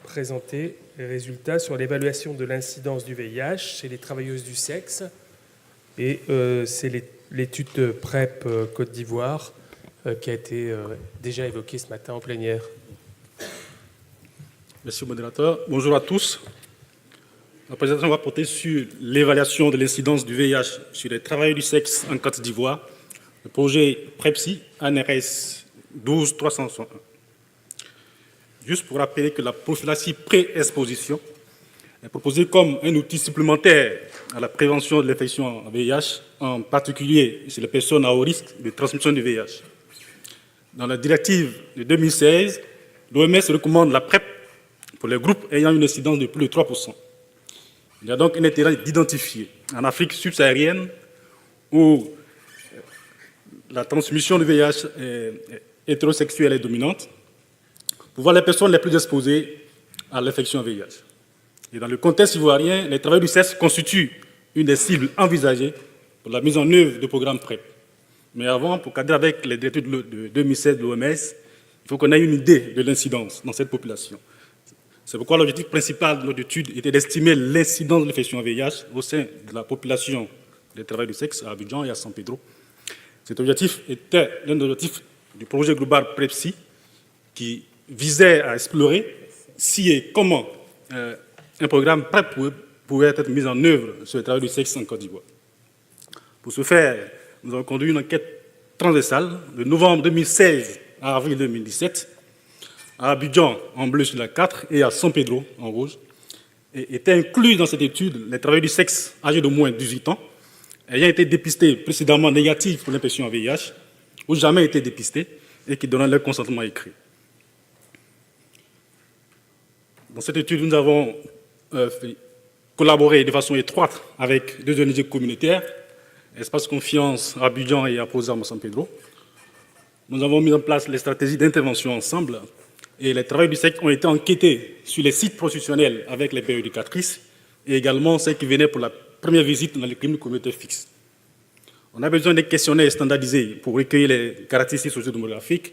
présenter les résultats sur l'évaluation de l'incidence du VIH chez les travailleuses du sexe. Et c'est l'étude PrEP Côte d'Ivoire qui a été déjà évoquée ce matin en plénière. Merci, modérateur. Bonjour à tous. La présentation va porter sur l'évaluation de l'incidence du VIH sur les travailleurs du sexe en Côte d'Ivoire, le projet PrEPSI ANRS 12361. Juste pour rappeler que la prophylaxie pré-exposition est proposée comme un outil supplémentaire à la prévention de l'infection en VIH, en particulier chez les personnes à haut risque de transmission du VIH. Dans la directive de 2016, l'OMS recommande la PrEP pour les groupes ayant une incidence de plus de 3%. Il y a donc un intérêt d'identifier en Afrique subsaharienne où la transmission du VIH hétérosexuelle est dominante, pour voir les personnes les plus exposées à l'infection VIH. Et dans le contexte ivoirien, les travailleurs du sexe constituent une des cibles envisagées pour la mise en œuvre du programme PrEP. Mais avant, pour cadrer avec les directives de 2016 de l'OMS, il faut qu'on ait une idée de l'incidence dans cette population. C'est pourquoi l'objectif principal de notre étude était d'estimer l'incidence de l'infection VIH au sein de la population des travailleurs du sexe à Abidjan et à San Pedro. Cet objectif était l'un des objectifs du projet global PrEPSI qui visait à explorer si et comment un programme PrEP pouvait être mis en œuvre sur les travailleurs du sexe en Côte d'Ivoire. Pour ce faire, nous avons conduit une enquête transversale de novembre 2016 à avril 2017 à Abidjan en bleu sur la 4 et à San Pedro en rouge. Et étaient inclus dans cette étude les travailleurs du sexe âgés de moins de 18 ans ayant été dépistés précédemment négatifs pour l'infection en VIH ou jamais été dépistés et qui donnaient leur consentement écrit. Dans cette étude, nous avons collaboré de façon étroite avec deux ONG communautaires, Espace Confiance à Abidjan et à Prosam à San Pedro. Nous avons mis en place les stratégies d'intervention ensemble et les travailleurs du sexe ont été enquêtés sur les sites professionnels avec les pères éducatrices et également ceux qui venaient pour la première visite dans les cliniques communautaires fixes. On a besoin des questionnaires standardisés pour recueillir les caractéristiques socio-démographiques,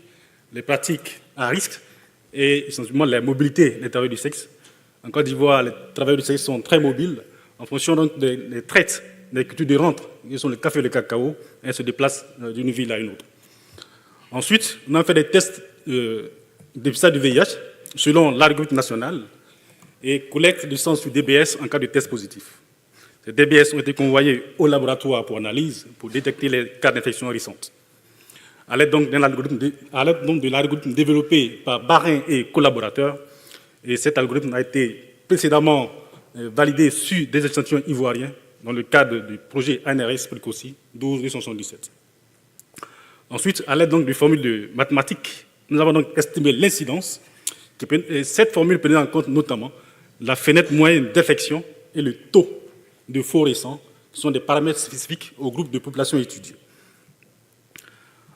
les pratiques à risque et essentiellement la mobilité des travailleurs du sexe. En Côte d'Ivoire, les travailleurs du sexe sont très mobiles en fonction donc des traites, des cultures de rente, qui sont le café et le cacao, et se déplacent d'une ville à une autre. Ensuite, on a fait des tests de dépistage du VIH selon l'algorithme national et collecte du sang sur DBS en cas de test positif. Ces DBS ont été convoyés au laboratoire pour analyse, pour détecter les cas d'infection récentes. À l'aide donc de l'algorithme développé par Barin et collaborateurs, et cet algorithme a été précédemment validé sur des échantillons ivoiriens dans le cadre du projet ANRS Précoci 12277. Ensuite, à l'aide donc d'une formule de mathématiques, nous avons donc estimé l'incidence. Cette formule prenait en compte notamment la fenêtre moyenne d'infection et le taux de faux récents, qui sont des paramètres spécifiques au groupe de population étudiée.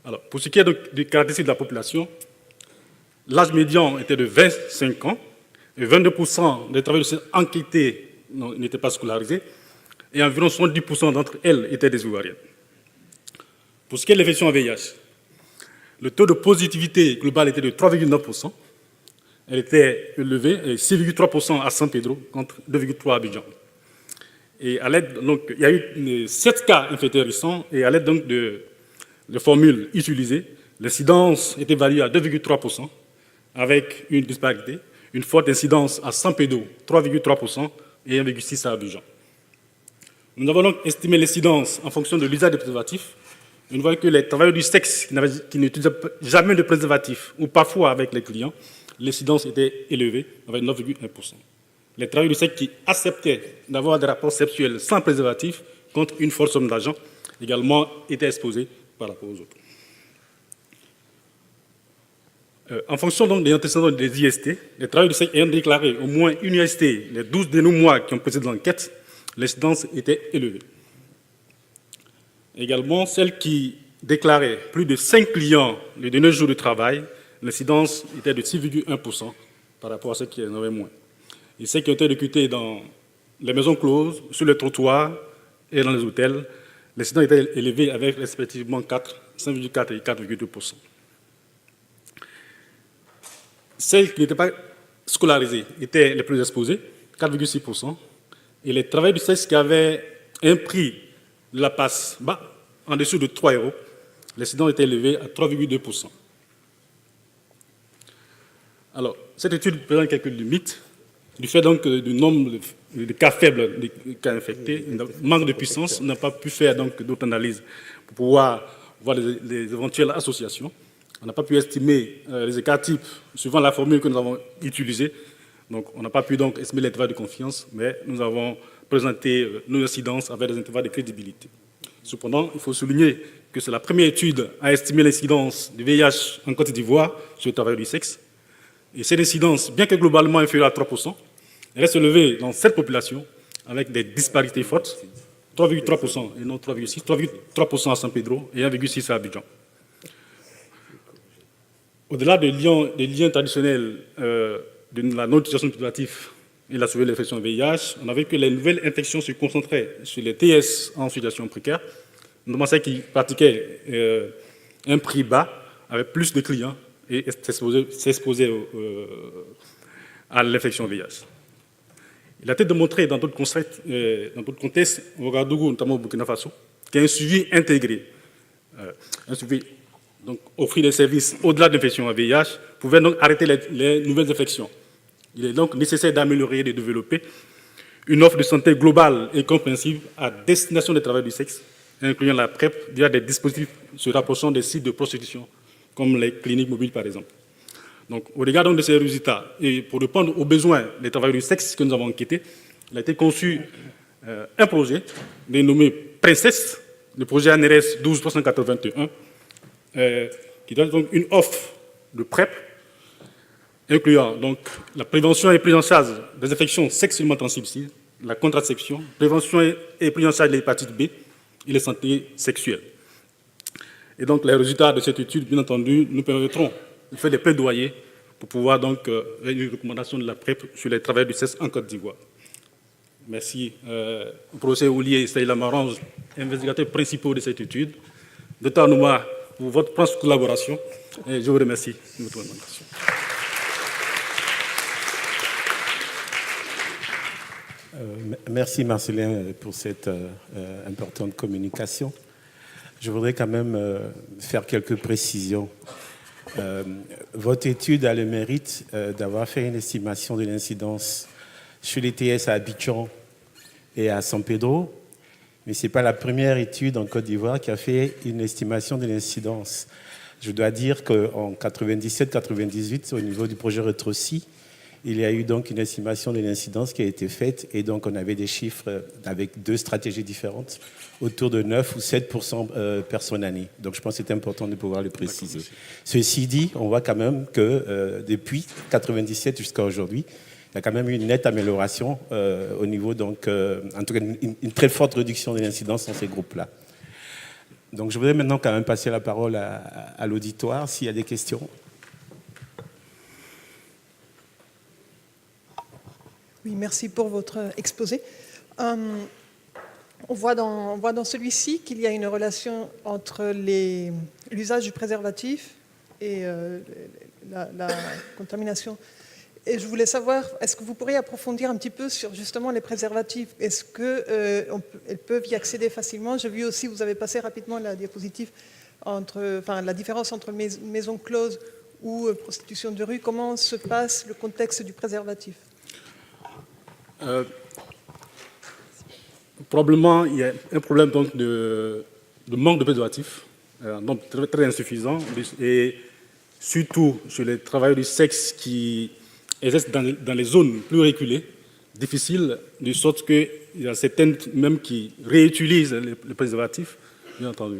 Alors, pour ce qui est des caractéristiques de la population, l'âge médian était de 25 ans, et 22% des travailleurs enquêtés n'étaient pas scolarisés, et environ 70% d'entre elles étaient des Ivoiriennes. Pour ce qui est de l'infection en VIH, le taux de positivité global était de 3,9%. Elle était élevée, 6,3% à San Pedro contre 2,3% à Abidjan. Et à l'aide, donc, il y a eu 7 cas infectés récents, et à l'aide donc de formules utilisées, l'incidence est évaluée à 2,3%, avec une disparité, une forte incidence à San Pedro, 3,3%, et 1,6% à Abidjan. Nous avons donc estimé l'incidence en fonction de l'usage des préservatifs. Nous voyons que les travailleurs du sexe qui n'utilisaient jamais de préservatif, ou parfois avec les clients, l'incidence était élevée, avec 9,1%. Les travailleurs du sexe qui acceptaient d'avoir des rapports sexuels sans préservatif contre une forte somme d'argent également étaient exposés par rapport aux autres. En fonction donc des antécédents des IST, les travailleurs du sexe ayant déclaré au moins une IST les 12 derniers mois qui ont précédé l'enquête, l'incidence était élevée. Également, celles qui déclaraient plus de 5 clients les derniers jours de travail, l'incidence était de 6,1% par rapport à ceux qui en avaient moins. Et ceux qui ont été recrutés dans les maisons closes, sur les trottoirs et dans les hôtels, l'incidence était élevé avec respectivement 5,4 et 4,2%. Celles qui n'étaient pas scolarisés étaient les plus exposés, 4,6%, et les travailleurs du sexe qui avaient un prix de la passe bas, en dessous de 3 €, l'incidence était élevée à 3,2%. Alors, cette étude présente quelques limites, du fait donc du nombre de cas faibles, de cas infectés, manque de puissance, on n'a pas pu faire donc d'autres analyses pour pouvoir voir les éventuelles associations. On n'a pas pu estimer les écarts types suivant la formule que nous avons utilisée. Donc, on n'a pas pu donc estimer l'intervalle de confiance, mais nous avons présenté nos incidences avec des intervalles de crédibilité. Cependant, il faut souligner que c'est la première étude à estimer l'incidence du VIH en Côte d'Ivoire sur le travail du sexe. Et cette incidence, bien que globalement inférieure à 3%, elle reste élevée dans cette population avec des disparités fortes, 3,3% et non 3,6%, 3,3% à San Pedro et 1,6% à Abidjan. Au-delà des liens traditionnels de la non-utilisation du préservatif et la surveillance de l'infection VIH, on a vu que les nouvelles infections se concentraient sur les TS en situation précaire, notamment celles qui pratiquaient un prix bas, avec plus de clients et s'exposaient à l'infection VIH. Il a été démontré dans d'autres contextes, au Ouagadougou, notamment au Burkina Faso, qu'il y a un suivi intégré, un suivi, donc offrir des services au-delà de l'infection à VIH, pouvait donc arrêter les nouvelles infections. Il est donc nécessaire d'améliorer et de développer une offre de santé globale et compréhensible à destination des travailleurs du sexe, incluant la PrEP via des dispositifs se rapprochant des sites de prostitution, comme les cliniques mobiles par exemple. Donc, au regard donc de ces résultats, et pour répondre aux besoins des travailleurs du sexe que nous avons enquêtés, il a été conçu un projet dénommé Princesse, le projet ANRS 12381, qui donne donc une offre de PrEP, incluant donc la prévention et prise en charge des infections sexuellement transmissibles, la contraception, prévention et prise en charge de l'hépatite B et les santé sexuelle. Et donc, les résultats de cette étude, bien entendu, nous permettront de faire des plaidoyers pour pouvoir donc faire une recommandation de la PrEP sur les travailleurs du sexe en Côte d'Ivoire. Merci au professeur Oulié Saïla Marange, investigateur principal de cette étude, Dr Nouma, pour votre proche collaboration. Et je vous remercie de votre recommandation. Merci Marcelin pour cette importante communication. Je voudrais quand même faire quelques précisions. Votre étude a le mérite d'avoir fait une estimation de l'incidence sur les TS à Abidjan et à San Pedro, mais ce n'est pas la première étude en Côte d'Ivoire qui a fait une estimation de l'incidence. Je dois dire qu'en 97-98, au niveau du projet RetroCI, il y a eu donc une estimation de l'incidence qui a été faite et donc on avait des chiffres avec deux stratégies différentes, autour de 9 ou 7% personnes années. Donc je pense que c'est important de pouvoir le préciser. Ceci dit, on voit quand même que depuis 97 jusqu'à aujourd'hui, il y a quand même eu une nette amélioration au niveau, donc, en tout cas une très forte réduction de l'incidence dans ces groupes-là. Donc je voudrais maintenant quand même passer la parole à l'auditoire s'il y a des questions. Oui, merci pour votre exposé. On voit dans celui-ci qu'il y a une relation entre l'usage du préservatif et la contamination. Et je voulais savoir, est-ce que vous pourriez approfondir un petit peu sur justement les préservatifs? Est-ce qu'elles peuvent y accéder facilement? J'ai vu aussi, vous avez passé rapidement la diapositive, la différence entre maison close ou prostitution de rue. Comment se passe le contexte du préservatif? Probablement, il y a un problème donc, de manque de préservatifs, donc très, très insuffisant, et surtout sur les travailleurs du sexe qui exercent dans les zones plus reculées, difficiles, de sorte qu'il y a certaines même qui réutilisent les préservatifs, bien entendu.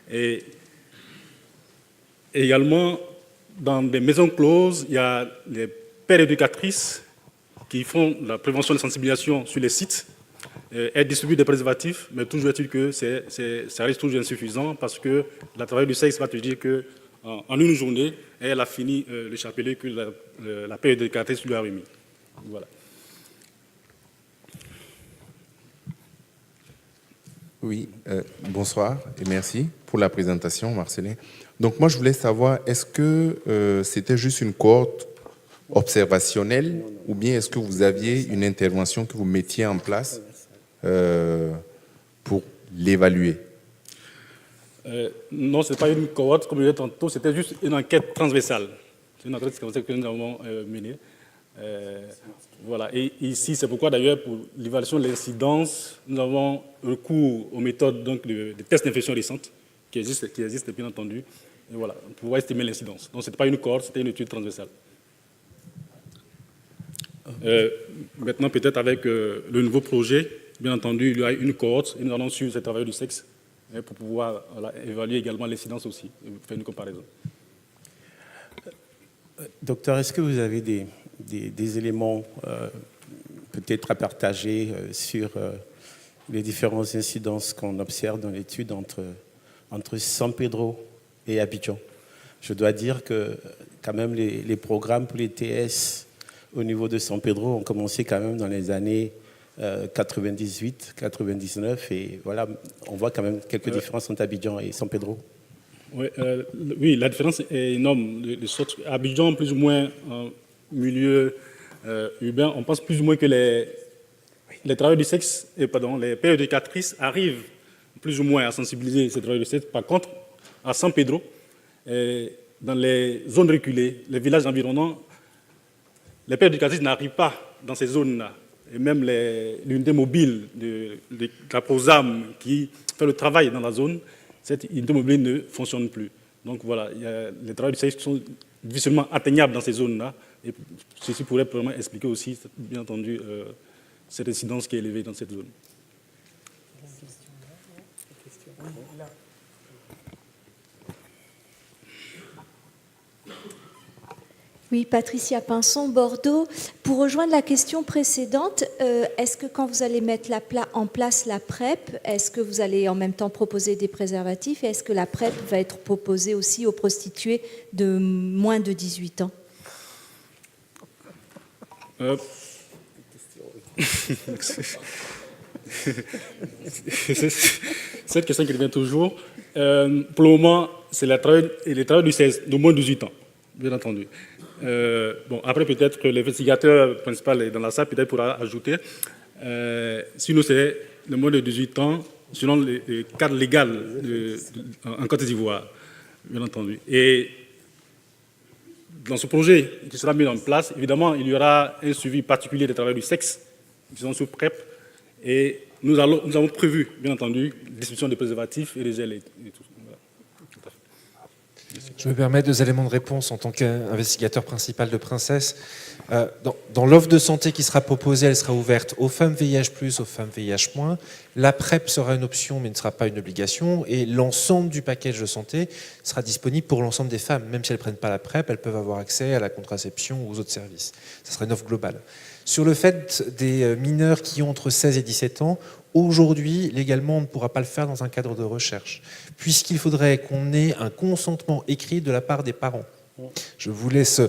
Et également, dans des maisons closes, il y a les pères éducatrices qui font la prévention et la sensibilisation sur les sites. Elles distribuent des préservatifs, mais toujours est-il que ça reste toujours insuffisant parce que la travailleuse du sexe va te dire qu'en une journée, elle a fini le chapelet que la père éducatrice lui a remis. Voilà. Oui, bonsoir et merci pour la présentation, Marcelin. Donc moi, je voulais savoir, est-ce que c'était juste une cohorte observationnel ou bien est-ce que vous aviez une intervention que vous mettiez en place pour l'évaluer? Non, ce n'est pas une cohorte, comme je disais tantôt, c'était juste une enquête transversale. C'est une enquête transversale que nous avons menée. Voilà. Et ici, c'est pourquoi d'ailleurs, pour l'évaluation de l'incidence, nous avons recours aux méthodes donc, de tests d'infection récentes qui existent bien entendu, et voilà, pour pouvoir estimer l'incidence. Donc, ce n'était pas une cohorte, c'était une étude transversale. Maintenant, peut-être avec le nouveau projet, bien entendu, il y a une cohorte et nous allons suivre ce travail du sexe pour pouvoir évaluer également l'incidence aussi, et faire une comparaison. Docteur, est-ce que vous avez des éléments peut-être à partager sur les différentes incidences qu'on observe dans l'étude entre San Pedro et Abidjan? Je dois dire que quand même les programmes pour les TS au niveau de San Pedro ont commencé quand même dans les années 98, 99 et voilà, on voit quand même quelques différences entre Abidjan et San Pedro. Oui, la différence est énorme. Abidjan, plus ou moins en milieu urbain, on pense plus ou moins que les travailleurs du sexe, les pères éducatrices arrivent plus ou moins à sensibiliser ces travailleurs du sexe. Par contre, à San Pedro, dans les zones reculées, les villages environnants, les pères éducatrices n'arrivent pas dans ces zones-là. Et même l'unité mobile de la PROSAM qui fait le travail dans la zone, cette unité mobile ne fonctionne plus. Donc voilà, les travailleurs du sexe sont difficilement atteignables dans ces zones-là. Et ceci pourrait probablement expliquer aussi, bien entendu, cette incidence qui est élevée dans cette zone. Oui, Patricia Pinson, Bordeaux. Pour rejoindre la question précédente, est-ce que quand vous allez mettre en place la PrEP, est-ce que vous allez en même temps proposer des préservatifs et est-ce que la PrEP va être proposée aussi aux prostituées de moins de 18 ans? Cette question qui revient toujours. Pour le moment, c'est les travailleurs du sexe de moins de 18 ans, bien entendu. Après, peut-être que l'investigateur principal est dans la salle, peut-être pourra ajouter. Sinon, c'est le moins de 18 ans, selon le cadre légal en Côte d'Ivoire, bien entendu. Et dans ce projet qui sera mis en place, évidemment, il y aura un suivi particulier des travailleurs du sexe qui sont sous PrEP. Et nous avons prévu, bien entendu, la distribution des préservatifs et des gels et tout. Je me permets 2 éléments de réponse en tant qu'investigateur principal de Princesse. Dans l'offre de santé qui sera proposée, elle sera ouverte aux femmes VIH+, aux femmes VIH-. La PrEP sera une option, mais ne sera pas une obligation. Et l'ensemble du package de santé sera disponible pour l'ensemble des femmes. Même si elles ne prennent pas la PrEP, elles peuvent avoir accès à la contraception ou aux autres services. Ce sera une offre globale. Sur le fait des mineurs qui ont entre 16 et 17 ans, aujourd'hui, légalement, on ne pourra pas le faire dans un cadre de recherche, puisqu'il faudrait qu'on ait un consentement écrit de la part des parents. Je vous laisse...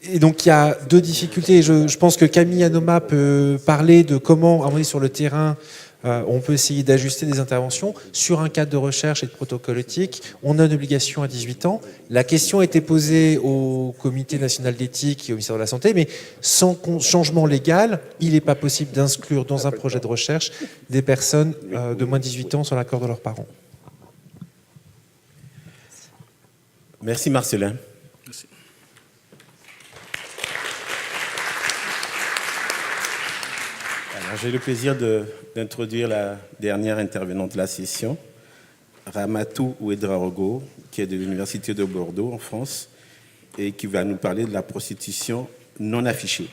Et donc, il y a 2 difficultés. Je pense que Camille Anoma peut parler de comment, à mon avis, sur le terrain, on peut essayer d'ajuster des interventions. Sur un cadre de recherche et de protocole éthique, on a une obligation à 18 ans. La question a été posée au Comité national d'éthique et au ministère de la Santé, mais sans changement légal, il n'est pas possible d'inclure dans un projet de recherche des personnes de moins de 18 ans sans l'accord de leurs parents. Merci Marcelin. Merci. J'ai le plaisir d'introduire la dernière intervenante de la session, Ramatou Ouedraogo, qui est de l'Université de Bordeaux en France et qui va nous parler de la prostitution non affichée.